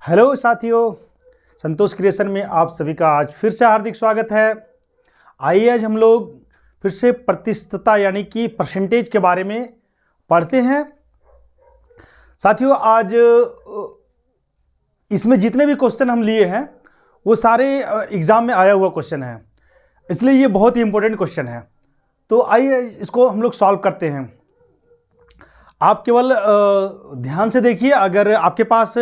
Hello साथियों, संतोष creation में आप सभी का आज फिर से हार्दिक स्वागत है। आइए आज हम लोग फिर से प्रतिशतता यानी कि परसेंटेज के बारे में पढ़ते हैं। साथियों, आज इसमें जितने भी क्वेश्चन हम लिए हैं वो सारे एग्ज़ाम में आया हुआ क्वेश्चन है, इसलिए ये बहुत ही इंपॉर्टेंट क्वेश्चन है। तो आइए इसको हम लोग सॉल्व करते हैं। आप केवल ध्यान से देखिए, अगर आपके पास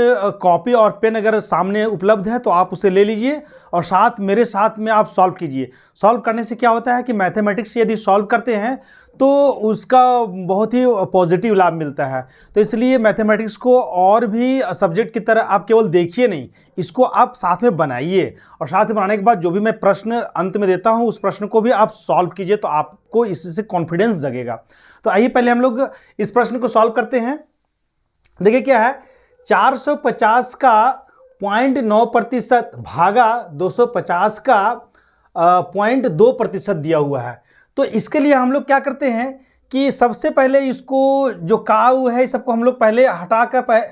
कॉपी और पेन अगर सामने उपलब्ध है तो आप उसे ले लीजिए और मेरे साथ में आप सॉल्व कीजिए। सॉल्व करने से क्या होता है कि मैथमेटिक्स यदि सॉल्व करते हैं तो उसका बहुत ही पॉजिटिव लाभ मिलता है। तो इसलिए मैथमेटिक्स को और भी सब्जेक्ट की तरह आप केवल देखिए नहीं, इसको आप साथ में बनाइए और साथ में बनाने के बाद जो भी मैं प्रश्न अंत में देता हूँ उस प्रश्न को भी आप सॉल्व कीजिए, तो आपको इससे कॉन्फिडेंस जगेगा। तो आइए पहले हम लोग इस प्रश्न को सॉल्व करते हैं। देखिए क्या है, 450 का 0.9% भागा 250 का 0.2% दिया हुआ है। तो इसके लिए हम लोग क्या करते हैं कि सबसे पहले इसको जो काऊ है सबको हम लोग पहले हटाकर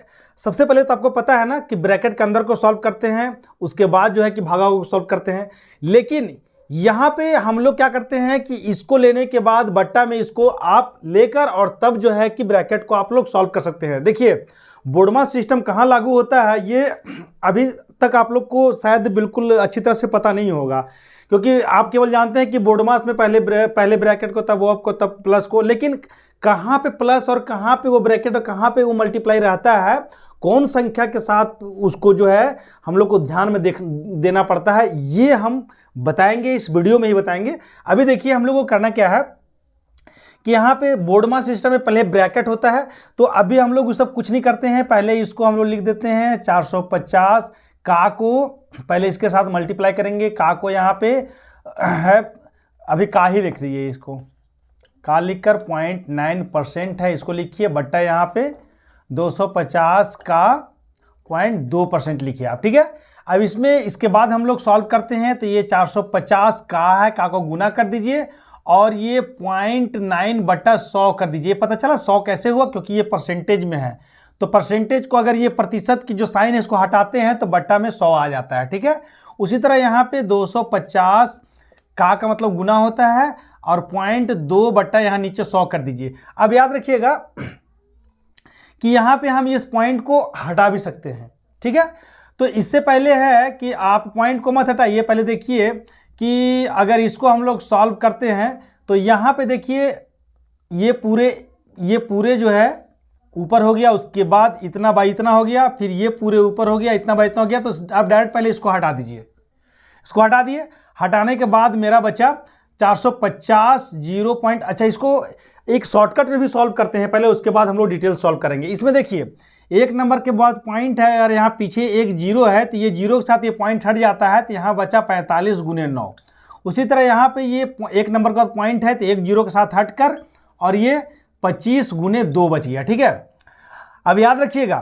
सबसे पहले तो आपको पता है ना कि ब्रैकेट के अंदर को सॉल्व करते हैं, उसके बाद जो है कि भागा को सॉल्व करते हैं। लेकिन यहाँ पे हम लोग क्या करते हैं कि इसको लेने के बाद बट्टा में इसको आप लेकर और तब जो है कि ब्रैकेट को आप लोग सॉल्व कर सकते हैं। देखिए बोर्डमा सिस्टम कहाँ लागू होता है ये अभी तक आप लोग को शायद बिल्कुल अच्छी तरह से पता नहीं होगा, क्योंकि आप केवल जानते हैं कि बोर्डमास में पहले ब्रैकेट को तब वो को तब प्लस को, लेकिन कहाँ पे प्लस और कहाँ पे वो ब्रैकेट और कहाँ पे वो मल्टीप्लाई रहता है, कौन संख्या के साथ उसको जो है हम लोग को ध्यान में देना पड़ता है, ये हम बताएंगे, इस वीडियो में ही बताएंगे। अभी देखिए हम लोग को करना क्या है कि यहाँ पे बोर्डमा सिस्टम में पहले ब्रैकेट होता है, तो अभी हम लोग सब कुछ नहीं करते हैं। पहले इसको हम लोग लिख देते हैं 450 का को पहले इसके साथ मल्टीप्लाई करेंगे। का को यहाँ पे है, अभी का ही लिख रही है, इसको का लिखकर 0.9% है, इसको लिखिए बट्टा यहाँ पे 250 का 0.2% लिखिए आप, ठीक है। अब इसमें इसके बाद हम लोग सॉल्व करते हैं, तो ये 450 का है, का को गुना कर दीजिए और ये 0.9/100 कर दीजिए। पता चला 100 कैसे हुआ, क्योंकि ये परसेंटेज में है, तो परसेंटेज को अगर ये प्रतिशत की जो साइन है इसको हटाते हैं तो बट्टा में 100 आ जाता है, ठीक है। उसी तरह यहाँ पे 250 का मतलब गुना होता है और 0.2 बट्टा यहाँ नीचे 100 कर दीजिए। अब याद रखिएगा कि यहाँ पे हम इस पॉइंट को हटा भी सकते हैं, ठीक है। तो इससे पहले है कि आप पॉइंट को मत हटाइए, पहले देखिए कि अगर इसको हम लोग सॉल्व करते हैं तो यहाँ पे देखिए ये पूरे जो है ऊपर हो गया, उसके बाद इतना बाई इतना हो गया, फिर ये पूरे ऊपर हो गया, इतना बाई इतना हो गया। तो आप डायरेक्ट पहले इसको हटा दीजिए, इसको हटा दिए। हटाने के बाद मेरा बचा 450 0 पॉइंट। अच्छा, इसको एक शॉर्टकट में भी सॉल्व करते हैं पहले, उसके बाद हम लोग डिटेल सॉल्व करेंगे। इसमें देखिए एक नंबर के बाद पॉइंट है और यहाँ पीछे एक जीरो है, तो ये जीरो के साथ ये पॉइंट हट जाता है, तो यहाँ बचा 45 गुने 9। उसी तरह यहाँ पे ये एक नंबर के बाद पॉइंट है तो एक जीरो के साथ हटकर और ये 25 गुने 2 बच गया, ठीक है। अब याद रखिएगा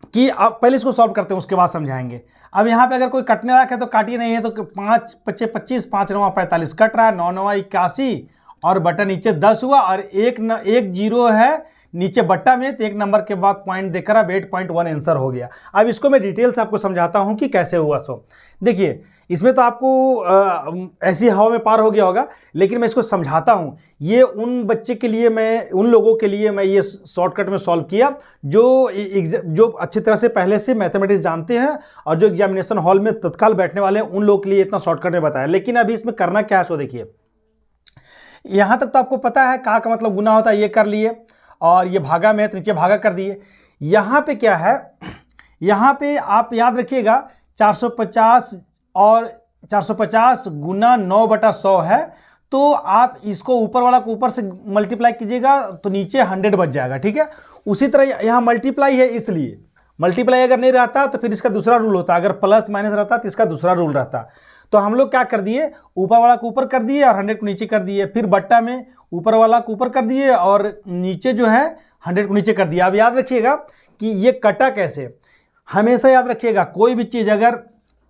कि अब पहले इसको सॉल्व करते हैं, उसके बाद समझाएंगे। अब यहाँ पे अगर कोई कटने वाला है तो काटिए नहीं है, तो 5 × 25 5 × 9 45 कट रहा है, 9 × 9 81 और बट्टा नीचे 10 हुआ और एक जीरो है नीचे बट्टा में, तो एक नंबर के बाद पॉइंट देकर अब 8.1 आंसर हो गया। अब इसको मैं डिटेल से आपको समझाता हूं कि कैसे हुआ। सो देखिए इसमें तो आपको ऐसी हवा में पार हो गया होगा, लेकिन मैं इसको समझाता हूं। ये उन बच्चे के लिए उन लोगों के लिए मैं ये शॉर्टकट में सॉल्व किया जो अच्छी तरह से पहले से मैथमेटिक्स जानते हैं और जो एग्जामिनेशन हॉल में तत्काल बैठने वाले हैं, उन लोगों के लिए इतना शॉर्टकट में बताया। लेकिन अभी इसमें करना क्या है, सो देखिए यहां तक तो आपको पता है का मतलब गुना होता है, ये कर लिए, और ये भागा में है तो नीचे भागा कर दिए। यहाँ पे क्या है, यहाँ पे आप याद रखिएगा 450 और 450 गुना 9/100 है, तो आप इसको ऊपर वाला को ऊपर से मल्टीप्लाई कीजिएगा तो नीचे 100 बच जाएगा, ठीक है। उसी तरह यहाँ मल्टीप्लाई है, इसलिए मल्टीप्लाई अगर नहीं रहता तो फिर इसका दूसरा रूल होता, अगर प्लस माइनस रहता तो इसका दूसरा रूल रहता। तो हम लोग क्या कर दिए, ऊपर वाला को ऊपर कर दिए और 100 को नीचे कर दिए, फिर बट्टा में ऊपर वाला को ऊपर कर दिए और नीचे जो है 100 को नीचे कर दिया। अब याद रखिएगा कि ये कटा कैसे, हमेशा याद रखिएगा कोई भी चीज़ अगर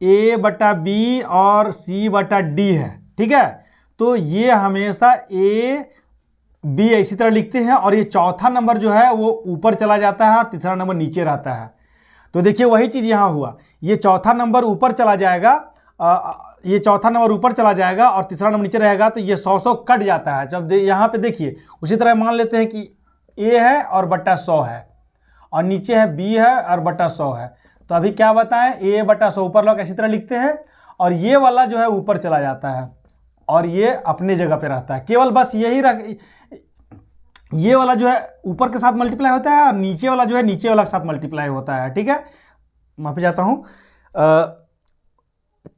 A/B और C/D है, ठीक है, तो ये हमेशा A/B इसी तरह लिखते हैं और ये चौथा नंबर जो है वो ऊपर चला जाता है और तीसरा नंबर नीचे रहता है। तो देखिए वही चीज़ यहाँ हुआ, ये चौथा नंबर ऊपर चला जाएगा, ये चौथा नंबर ऊपर चला जाएगा और तीसरा नंबर नीचे रहेगा, तो ये 100 कट जाता है। जब यहाँ पे देखिए उसी तरह मान लेते हैं कि ए है और बट्टा 100 है और नीचे है बी है और बट्टा 100 है, तो अभी क्या बताएं, ए बट्टा 100 ऊपर लोग इसी तरह लिखते हैं और ये वाला जो है ऊपर चला जाता है और ये अपने जगह पे रहता है। केवल बस यही ये वाला जो है ऊपर के साथ मल्टीप्लाई होता है और नीचे वाला जो है नीचे वाला के साथ मल्टीप्लाई होता है। ठीक है, मैं पे जाता हूँ,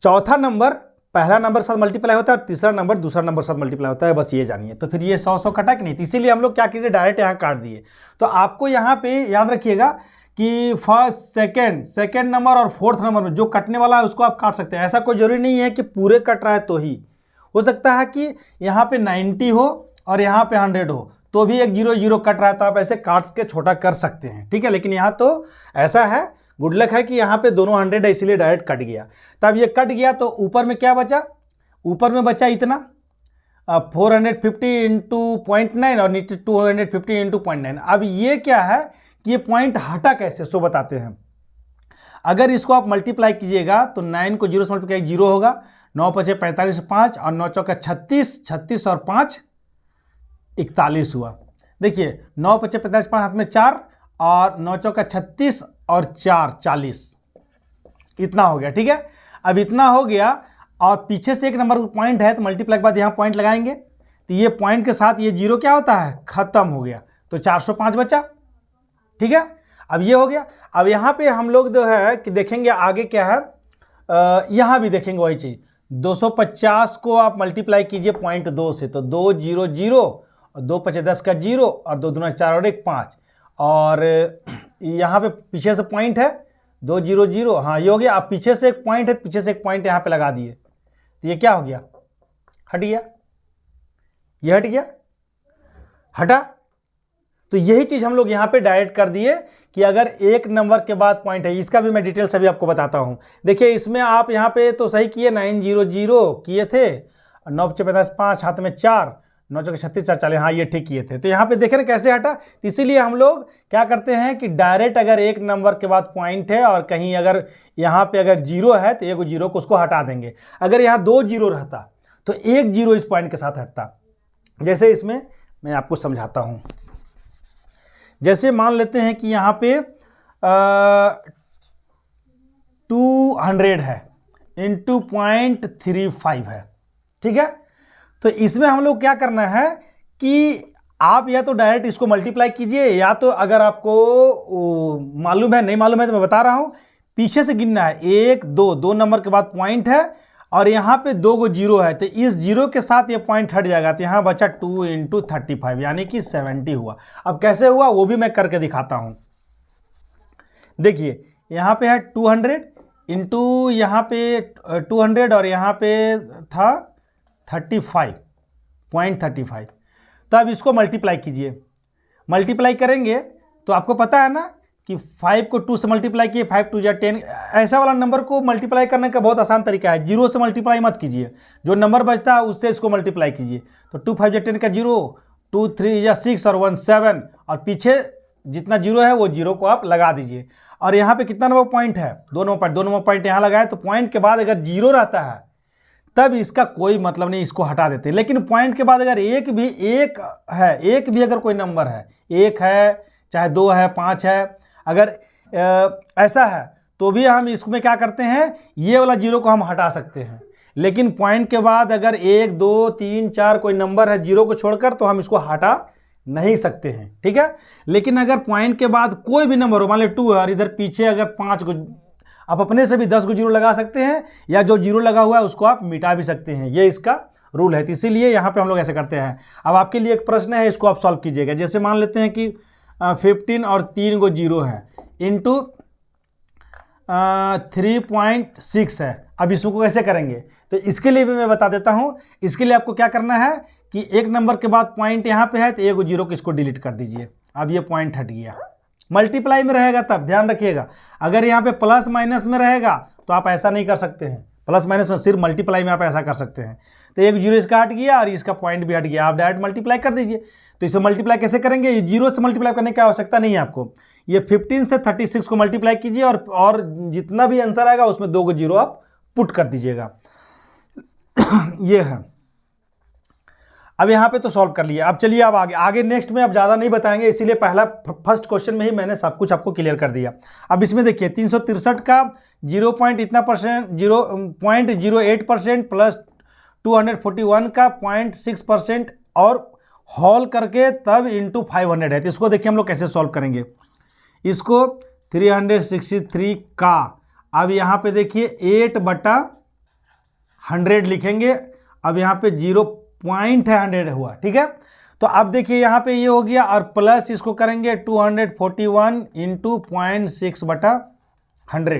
चौथा नंबर पहला नंबर के साथ मल्टीप्लाई होता है और तीसरा नंबर दूसरा नंबर के साथ मल्टीप्लाई होता है, बस ये जानिए। तो फिर ये 100 कटा कि नहीं, तो इसीलिए हम लोग क्या कीजिए, डायरेक्ट यहाँ काट दिए। तो आपको यहाँ पे याद रखिएगा कि फर्स्ट सेकेंड नंबर और फोर्थ नंबर में जो कटने वाला है उसको आप काट सकते हैं। ऐसा कोई जरूरी नहीं है कि पूरे कट रहा है तो ही, हो सकता है कि यहाँ पे 90 हो और यहाँ पे 100 हो तो भी एक 0 कट रहा है, तो आप ऐसे काट के छोटा कर सकते हैं। ठीक है, लेकिन यहाँ तो ऐसा है, गुड लक है कि यहाँ पे दोनों 100 है इसीलिए डायरेक्ट कट गया। तब ये कट गया तो ऊपर में क्या बचा, ऊपर में बचा इतना 450 इंटू 0.9 और नीचे 250 इंटू 0.9। अब ये क्या है कि ये पॉइंट हटा कैसे, सो बताते हैं। अगर इसको आप मल्टीप्लाई कीजिएगा तो 9 को 0 से मल्टीप्लाई 0 होगा, 9 पचे 45 5 और 9 चौका 36, 36 और 5 41 हुआ। देखिए 9 पचे 45 5 हाथ में 4 और 9 चौका 36 और 4 40, इतना हो गया। ठीक है, अब इतना हो गया और पीछे से एक नंबर पॉइंट है तो मल्टीप्लाई के बाद यहाँ पॉइंट लगाएंगे, तो ये पॉइंट के साथ ये 0 क्या होता है, खत्म हो गया, तो 405 बचा। ठीक है, अब ये हो गया। अब यहाँ पे हम लोग जो है कि देखेंगे आगे क्या है, यहाँ भी देखेंगे वही चीज़। 250 को आप मल्टीप्लाई कीजिए 0.2 से, तो 2 0 0 और 2 पचे 10 का 0 और 2 दूना 4 और 1 5 और यहाँ पे पीछे से पॉइंट है 2 0 0, हाँ ये हो गया। अब पीछे से एक पॉइंट है, पीछे से एक पॉइंट यहाँ पे लगा दिए, तो ये क्या हो गया, हट गया, ये हट गया, हटा। तो यही चीज़ हम लोग यहाँ पे डायरेक्ट कर दिए कि अगर एक नंबर के बाद पॉइंट है, इसका भी मैं डिटेल सभी आपको बताता हूँ। देखिए इसमें आप यहाँ पे तो सही किए, 9 0 0 किए थे, 9 पचे 50 5 हाथ में 4, 9 चौके 36 4 40, हाँ ये ठीक किए थे। तो यहाँ पे देखें ना कैसे हटा, तो इसीलिए हम लोग क्या करते हैं कि डायरेक्ट अगर एक नंबर के बाद पॉइंट है और कहीं अगर यहाँ पे अगर 0 है तो एक 0 को उसको हटा देंगे। अगर यहाँ 2 0 रहता तो एक 0 इस पॉइंट के साथ हटता। जैसे इसमें मैं आपको समझाता हूँ, जैसे मान लेते हैं कि यहाँ पे 200 है इंटू 0.35 है। ठीक है, तो इसमें हम लोग क्या करना है कि आप या तो डायरेक्ट इसको मल्टीप्लाई कीजिए, या तो अगर आपको मालूम है नहीं मालूम है तो मैं बता रहा हूँ, पीछे से गिनना है 1 2, 2 नंबर के बाद पॉइंट है और यहाँ पे 2 को 0 है, तो इस 0 के साथ ये पॉइंट हट जाएगा, तो यहाँ बचा 2 इंटू 35 यानी कि 70 हुआ। अब कैसे हुआ वो भी मैं करके दिखाता हूँ। देखिए यहाँ पे है 200 इंटू यहाँ पे 200 और यहाँ पे था 35.35। तो अब इसको मल्टीप्लाई कीजिए, मल्टीप्लाई करेंगे तो आपको पता है ना कि 5 को 2 से मल्टीप्लाई किए, 5 2 या 10, ऐसा वाला नंबर को मल्टीप्लाई करने का बहुत आसान तरीका है। 0 से मल्टीप्लाई मत कीजिए, जो नंबर बचता है उससे इसको मल्टीप्लाई कीजिए। तो 2 5 या 10 का 0, 2 3 या 6 और 1 7 और पीछे जितना 0 है वो 0 को आप लगा दीजिए। और यहाँ पे कितना नंबर पॉइंट है, 2 नंबर पॉइंट यहाँ लगाए, तो पॉइंट के बाद अगर 0 रहता है तब इसका कोई मतलब नहीं, इसको हटा देते हैं। लेकिन पॉइंट के बाद अगर एक भी अगर कोई नंबर है, 1 है चाहे 2 है 5 है, अगर ऐसा है तो भी हम इसमें क्या करते हैं, ये वाला 0 को हम हटा सकते हैं। लेकिन पॉइंट के बाद अगर 1 2 3 4 कोई नंबर है 0 को छोड़कर, तो हम इसको हटा नहीं सकते हैं। ठीक है, लेकिन अगर पॉइंट के बाद कोई भी नंबर हो, मान लो 2 है और इधर पीछे अगर 5 को, आप अपने से भी 10 को 0 लगा सकते हैं, या जो 0 लगा हुआ है उसको आप मिटा भी सकते हैं, ये इसका रूल है। तो इसीलिए यहाँ पे हम लोग ऐसे करते हैं। अब आपके लिए एक प्रश्न है, इसको आप सॉल्व कीजिएगा। जैसे मान लेते हैं कि 15 और 3 को 0 है इंटू 3.6 है। अब इसको कैसे करेंगे, तो इसके लिए भी मैं बता देता हूँ। इसके लिए आपको क्या करना है कि एक नंबर के बाद पॉइंट यहाँ पे है तो एक 0 को इसको डिलीट कर दीजिए। अब ये पॉइंट हट गया, मल्टीप्लाई में रहेगा तब ध्यान रखिएगा। अगर यहाँ पे प्लस माइनस में रहेगा तो आप ऐसा नहीं कर सकते हैं, प्लस माइनस में सिर्फ मल्टीप्लाई में आप ऐसा कर सकते हैं। तो एक 0 इसका हट गया और इसका पॉइंट भी हट गया, आप डायरेक्ट मल्टीप्लाई कर दीजिए। तो इसे मल्टीप्लाई कैसे करेंगे, ये 0 से मल्टीप्लाई करने की आवश्यकता नहीं है आपको। ये 15 से 36 को मल्टीप्लाई कीजिए और जितना भी आंसर आएगा उसमें 2 को जीरो आप पुट कर दीजिएगा। ये है। अब यहाँ पे तो सॉल्व कर लिया। अब चलिए अब आगे नेक्स्ट में अब ज़्यादा नहीं बताएंगे, इसीलिए पहला फर्स्ट क्वेश्चन में ही मैंने सब कुछ आपको क्लियर कर दिया। अब इसमें देखिए 363 का 0.08% प्लस 241 का 0.6% और हॉल करके तब इंटू 500 है। तो इसको देखिए हम लोग कैसे सॉल्व करेंगे। इसको 363 का अब यहाँ पे देखिए 8/100 लिखेंगे। अब यहाँ पे 0.100 हुआ, ठीक है। तो अब देखिए यहाँ पे ये हो गया और प्लस इसको करेंगे 241 इंटू 0.6/100,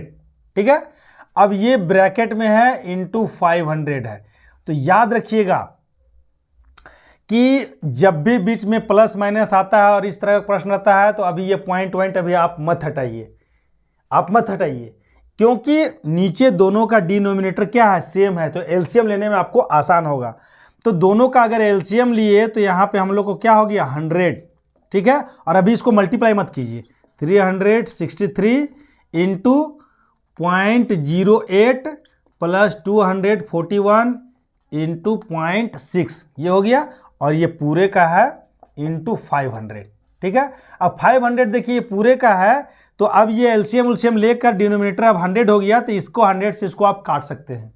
ठीक है। अब ये ब्रैकेट में है इंटू 500 है। तो याद रखिएगा कि जब भी बीच में प्लस माइनस आता है और इस तरह का प्रश्न आता है तो अभी ये पॉइंट अभी आप मत हटाइए, क्योंकि नीचे दोनों का डिनोमिनेटर क्या है, सेम है, तो एलसीएम लेने में आपको आसान होगा। तो दोनों का अगर एलसीएम लिए तो यहाँ पे हम लोग को क्या हो गया 100, ठीक है। और अभी इसको मल्टीप्लाई मत कीजिए, 363 इंटू 0.08 प्लस 241 इंटू 0.6 ये हो गया और ये पूरे का है इंटू 500, ठीक है। अब 500 देखिए पूरे का है, तो अब ये एलसीएम लेकर डिनोमिनेटर अब 100 हो गया, तो इसको 100 से इसको आप काट सकते हैं,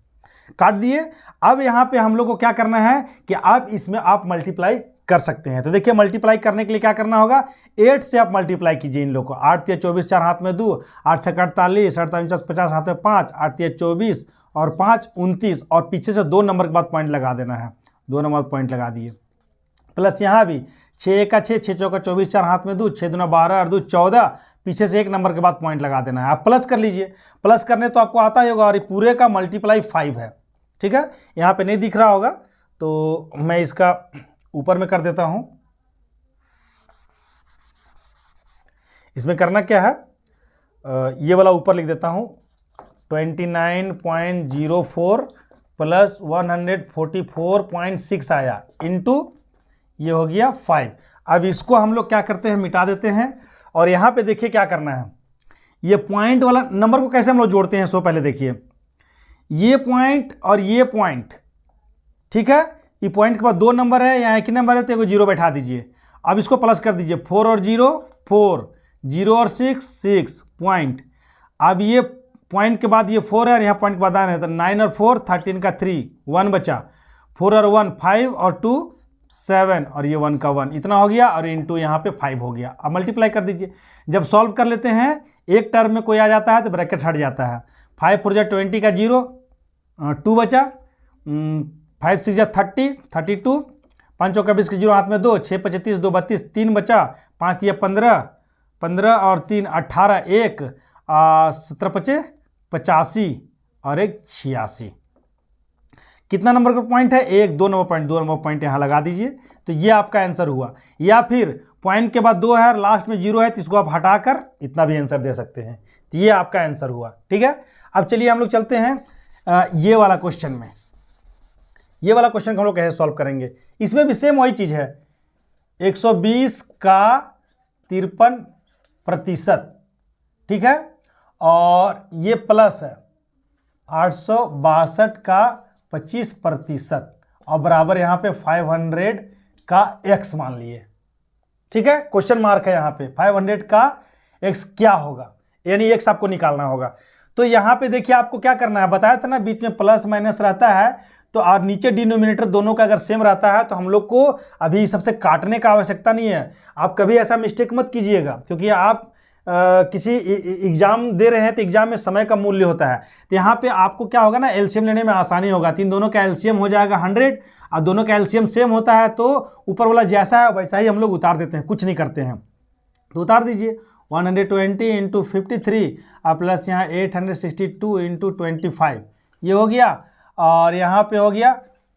काट दिए। अब यहाँ पे हम लोग को क्या करना है कि आप इसमें आप मल्टीप्लाई कर सकते हैं। तो देखिए मल्टीप्लाई करने के लिए क्या करना होगा, 8 से आप मल्टीप्लाई कीजिए इन लोग को। 8 × 24 4 हाथ में 2, 8 × 48, 8 × 50 हाथ में 5, 8 × 24 और 5 29 और पीछे से 2 नंबर के बाद पॉइंट लगा देना है, 2 नंबर पॉइंट लगा दिए। प्लस यहाँ भी 6 × 6, 6 × 4 24 4 हाथ में 2, 6 × 12 और 2 14, पीछे से 1 नंबर के बाद पॉइंट लगा देना है। आप प्लस कर लीजिए, प्लस करने तो आपको आता ही होगा और पूरे का मल्टीप्लाई 5 है, ठीक है। यहाँ पे नहीं दिख रहा होगा तो मैं इसका ऊपर में कर देता हूँ। इसमेमें करना क्या है, ये वाला ऊपर लिख देता हूँ, 29.04 प्लस 144.6 आया इंटू ये हो गया 5। अब इसको हम लोग क्या करते हैं, मिटा देते हैं। और यहाँ पे देखिए क्या करना है, ये पॉइंट वाला नंबर को कैसे हम लोग जोड़ते हैं। सो पहले देखिए ये पॉइंट और ये पॉइंट, ठीक है। ये पॉइंट के बाद 2 नंबर है, यहाँ एक ही नंबर है तो एक 0 बैठा दीजिए। अब इसको प्लस कर दीजिए, 4 और 0 4, 0 और 6 6 पॉइंट। अब ये पॉइंट के बाद ये 4 है और यहाँ पॉइंट के बाद आना है, तो 9 और 4 13 का 3 1 बचा, 4 और 1 5 और 2 7 और ये 1 का 1 इतना हो गया और इंटू यहाँ पे 5 हो गया। अब मल्टीप्लाई कर दीजिए। जब सॉल्व कर लेते हैं एक टर्म में कोई आ जाता है तो ब्रैकेट हट जाता है। 5 4 20 का 0 2 बचा, 5 6 30 32, 5 चौका 20 के 0 हाथ में 2, 6 25 2 32 3 बचा, 5 3 15 15 और 3 18 1 17 5 85 और 1 86। कितना नंबर का पॉइंट है, 1 2 नंबर पॉइंट यहाँ लगा दीजिए। तो ये आपका आंसर हुआ। या फिर पॉइंट के बाद 2 है और लास्ट में 0 है तो इसको आप हटाकर इतना भी आंसर दे सकते हैं। तो ये आपका आंसर हुआ, ठीक है। अब चलिए हम लोग चलते हैं ये वाला क्वेश्चन में। ये वाला क्वेश्चन हम लोग कैसे सॉल्व करेंगे। इसमें भी सेम वही चीज़ है, 120 का 53%, ठीक है। और ये प्लस है 862 का 25% और बराबर यहाँ पे 500 का x मान लिए, ठीक है। क्वेश्चन मार्क है यहाँ पे, 500 का x क्या होगा, यानी x आपको निकालना होगा। तो यहाँ पे देखिए आपको क्या करना है, बताया था ना बीच में प्लस माइनस रहता है तो और नीचे डिनोमिनेटर दोनों का अगर सेम रहता है तो हम लोग को अभी सबसे काटने का आवश्यकता नहीं है। आप कभी ऐसा मिस्टेक मत कीजिएगा, क्योंकि आप किसी एग्जाम दे रहे हैं तो एग्जाम में समय का मूल्य होता है। तो यहाँ पे आपको क्या होगा ना, एलसीएम लेने में आसानी होगा। तीन दोनों का एलसीएम हो जाएगा 100 और दोनों का एलसीएम सेम होता है तो ऊपर वाला जैसा है वैसा ही हम लोग उतार देते हैं, कुछ नहीं करते हैं। तो उतार दीजिए 120 इंटू 53 और प्लस यहाँ 862 इंटू 25 ये हो गया और यहाँ पे हो गया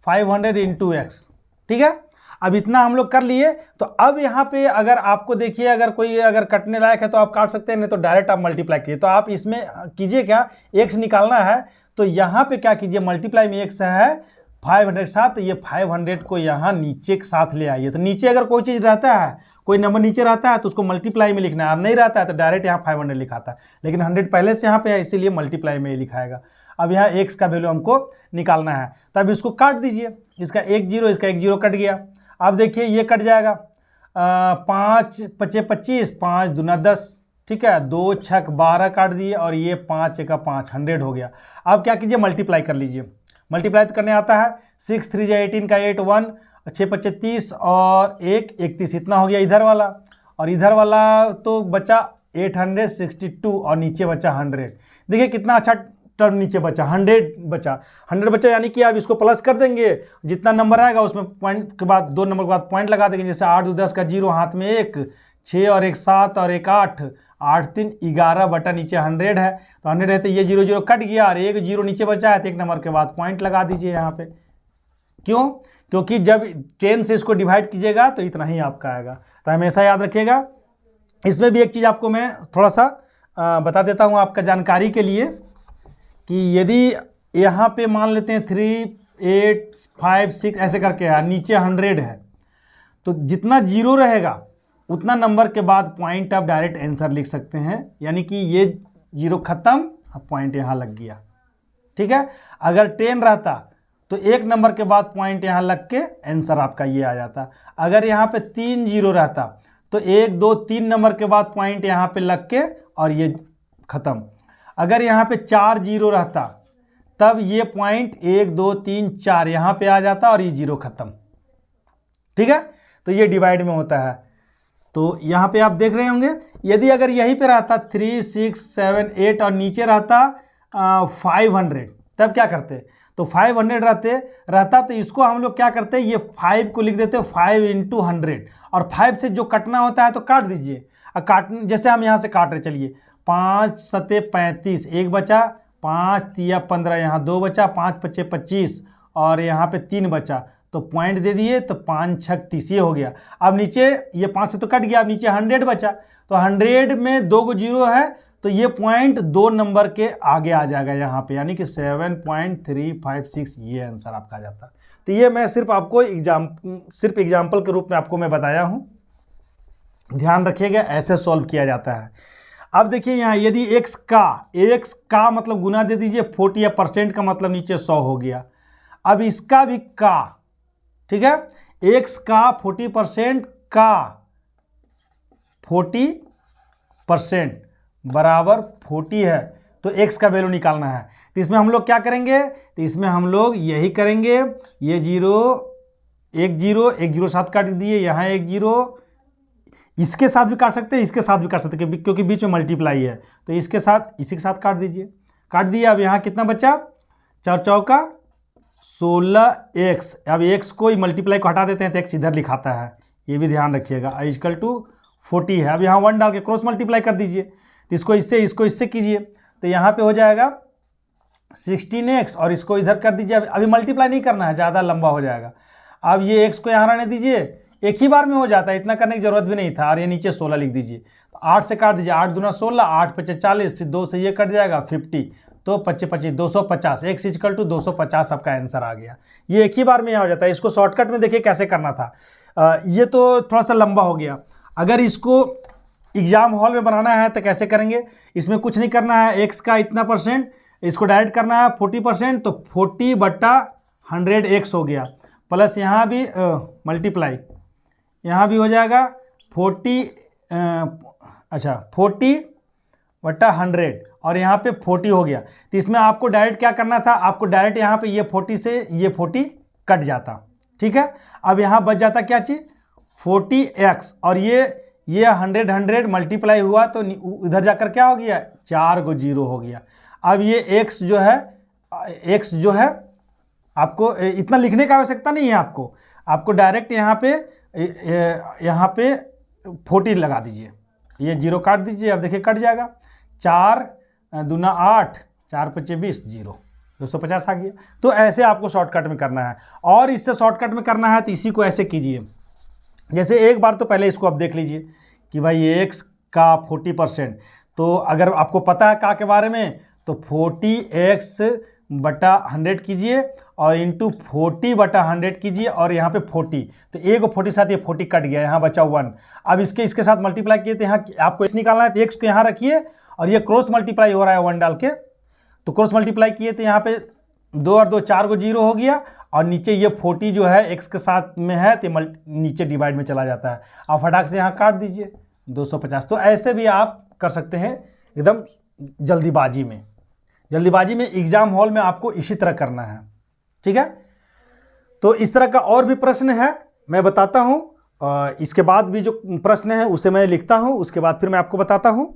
500 इंटू एक्स, ठीक है। अब इतना हम लोग कर लिए। तो अब यहाँ पे अगर आपको देखिए अगर कोई अगर कटने लायक है तो आप काट सकते हैं, नहीं तो डायरेक्ट आप मल्टीप्लाई कीजिए। तो आप इसमें कीजिए क्या, एक्स निकालना है तो यहाँ पे क्या कीजिए, मल्टीप्लाई में एक्स है 500 के साथ, ये 500 को यहाँ नीचे के साथ ले आइए। तो नीचे अगर कोई चीज़ रहता है, कोई नंबर नीचे रहता है तो उसको मल्टीप्लाई में लिखना है, और नहीं रहता है तो डायरेक्ट यहाँ 500 लिखाता है, लेकिन 100 पहले से यहाँ पे है इसीलिए मल्टीप्लाई में ही लिखाएगा। अब यहाँ x का वैल्यू हमको निकालना है, तो अब इसको काट दीजिए, इसका 1 0, इसका 1 0 कट गया। अब देखिए ये कट जाएगा, 5 5 25, 5 दूना 10, ठीक है, 2 6 12 काट दिए, और ये 5 1 5, 100 हो गया। अब क्या कीजिए, मल्टीप्लाई कर लीजिए। मल्टीप्लाई तो करने आता है, 6 3 18 का 8 1, 6 5 30 और 1 31, इतना हो गया इधर वाला, और इधर वाला तो बचा 862 और नीचे बचा 100। देखिए कितना अच्छा टर्म नीचे बचा, 100 बचा, 100 बचा, यानी कि आप इसको प्लस कर देंगे, जितना नंबर आएगा उसमें पॉइंट के बाद 2 नंबर के बाद पॉइंट लगा देंगे। जैसे 8 2 10 का 0, हाथ में 1, 6 और 1 7 और 1 8, 8 3 11 बटा नीचे 100 है, तो 100 है तो ये 0 0 कट गया, और 1 0 नीचे बचा है तो 1 नंबर के बाद पॉइंट लगा दीजिए यहाँ पे। क्यों? क्योंकि जब 10 से इसको डिवाइड कीजिएगा तो इतना ही आपका आएगा, तो हमेशा याद रखिएगा। इसमें भी एक चीज़ आपको मैं थोड़ा सा बता देता हूँ आपका जानकारी के लिए, कि यदि यहाँ पे मान लेते हैं 3 8 5 6 ऐसे करके है, नीचे 100 है, तो जितना 0 रहेगा उतना नंबर के बाद पॉइंट आप डायरेक्ट आंसर लिख सकते हैं, यानी कि ये 0 खत्म, अब पॉइंट यहाँ लग गया, ठीक है। अगर 10 रहता तो 1 नंबर के बाद पॉइंट यहाँ लग के आंसर आपका ये आ जाता। अगर यहाँ पे 3 0 रहता तो 1 2 3 नंबर के बाद पॉइंट यहाँ पे लग के और ये खत्म। अगर यहाँ पे 4 0 रहता तब ये पॉइंट 1 2 3 4 यहाँ पे आ जाता और ये 0 खत्म, ठीक है। तो ये डिवाइड में होता है, तो यहाँ पे आप देख रहे होंगे। यदि अगर यहीं पे रहता 3 6 7 8 और नीचे रहता 500, तब क्या करते, तो 500 रहता तो इसको हम लोग क्या करते, ये 5 को लिख देते 5 × 100, और 5 से जो कटना होता है तो काट दीजिए। काट, जैसे हम यहाँ से काट रहे, चलिए 5 7 35, 1 बचा, 5 3 15, यहाँ 2 बचा, 5 5 25 और यहाँ पे 3 बचा, तो पॉइंट दे दिए, तो 5 6 30 ये हो गया। अब नीचे ये 5 से तो कट गया, अब नीचे 100 बचा, तो 100 में 2 को 0 है तो ये पॉइंट 2 नंबर के आगे आ जाएगा यहाँ पे, यानी कि 7.356 ये आंसर आपका आ जाता। तो ये मैं सिर्फ आपको सिर्फ एग्जाम्पल के रूप में आपको मैं बताया हूँ, ध्यान रखिएगा, ऐसे सॉल्व किया जाता है। अब देखिए यहाँ यदि x का मतलब गुना दे दीजिए, 40 या परसेंट का मतलब नीचे 100 हो गया। अब इसका भी का, ठीक है, x का 40% का 40% बराबर 40 है, तो x का वैल्यू निकालना है। तो इसमें हम लोग क्या करेंगे, तो इसमें हम लोग यही करेंगे, ये 0 1 0 1 0 साथ काट दिए, यहाँ 1 0, इसके साथ भी काट सकते हैं, इसके साथ भी काट सकते हैं, क्योंकि बीच में मल्टीप्लाई है, तो इसके साथ इसी के साथ काट दीजिए, काट दिया। अब यहाँ कितना बचा, 4 चौका 16x। अब x को मल्टीप्लाई को हटा देते हैं तो x इधर लिखाता है, ये भी ध्यान रखिएगा, इक्वल टू 40 है। अब यहाँ 1 डाल के क्रॉस मल्टीप्लाई कर दीजिए, तो इसको इससे कीजिए, तो यहाँ पे हो जाएगा 16x और इसको इधर कर दीजिए। अभी मल्टीप्लाई नहीं करना है, ज़्यादा लंबा हो जाएगा। अब ये x को यहाँ रहने दीजिए, एक ही बार में हो जाता है, इतना करने की जरूरत भी नहीं था। और ये नीचे 16 लिख दीजिए, तो 8 से काट दीजिए, 8 दूना 16, 8 5 40, फिर 2 से ये कट जाएगा 50, तो 25 25 250, x इक्वल टू 250 आपका आंसर आ गया। ये एक ही बार में यहाँ हो जाता है। इसको शॉर्टकट में देखिए कैसे करना था, ये तो थोड़ा सा लंबा हो गया। अगर इसको एग्जाम हॉल में बनाना है तो कैसे करेंगे, इसमें कुछ नहीं करना है, x का इतना परसेंट, इसको डायरेक्ट करना है 40%, तो 40/100x हो गया, प्लस यहाँ भी मल्टीप्लाई, यहाँ भी हो जाएगा 40/100 और यहाँ पे 40 हो गया। तो इसमें आपको डायरेक्ट क्या करना था, आपको डायरेक्ट यहाँ पे ये 40 से ये 40 कट जाता, ठीक है। अब यहाँ बच जाता क्या चीज़, 40x, और ये 100 मल्टीप्लाई हुआ तो इधर जाकर क्या हो गया, 4 को 0 हो गया। अब ये x जो है आपको इतना लिखने का आवश्यकता नहीं है, आपको डायरेक्ट यहाँ पे 40 लगा दीजिए, ये 0 काट दीजिए। अब देखिए कट जाएगा, 4 दूना 8, 4 5 20, 0, 250 आ गया। तो ऐसे आपको शॉर्टकट में करना है, और इससे शॉर्टकट में करना है तो इसी को ऐसे कीजिए। जैसे एक बार तो पहले इसको आप देख लीजिए कि भाई x का 40%, तो अगर आपको पता है का के बारे में, तो 40x बटा 100 कीजिए और इंटू 40 बटा 100 कीजिए और यहाँ पे 40, तो एक 40 साथ ये 40 कट गया, यहाँ बचा 1। अब इसके साथ मल्टीप्लाई किए तो यहाँ आपको x निकालना है, तो x को यहाँ रखिए और ये क्रॉस मल्टीप्लाई हो रहा है 1 डाल के, तो क्रॉस मल्टीप्लाई किए तो यहाँ पे 2 और 2 4 को 0 हो गया और नीचे ये 40 जो है x के साथ में है तो नीचे डिवाइड में चला जाता है। आप फटाक से यहाँ काट दीजिए 250। तो ऐसे भी आप कर सकते हैं एकदम जल्दीबाजी में एग्जाम हॉल में आपको इसी तरह करना है, ठीक है। तो इस तरह का और भी प्रश्न है, मैं बताता हूँ, इसके बाद भी जो प्रश्न है उसे मैं लिखता हूँ, उसके बाद फिर मैं आपको बताता हूँ।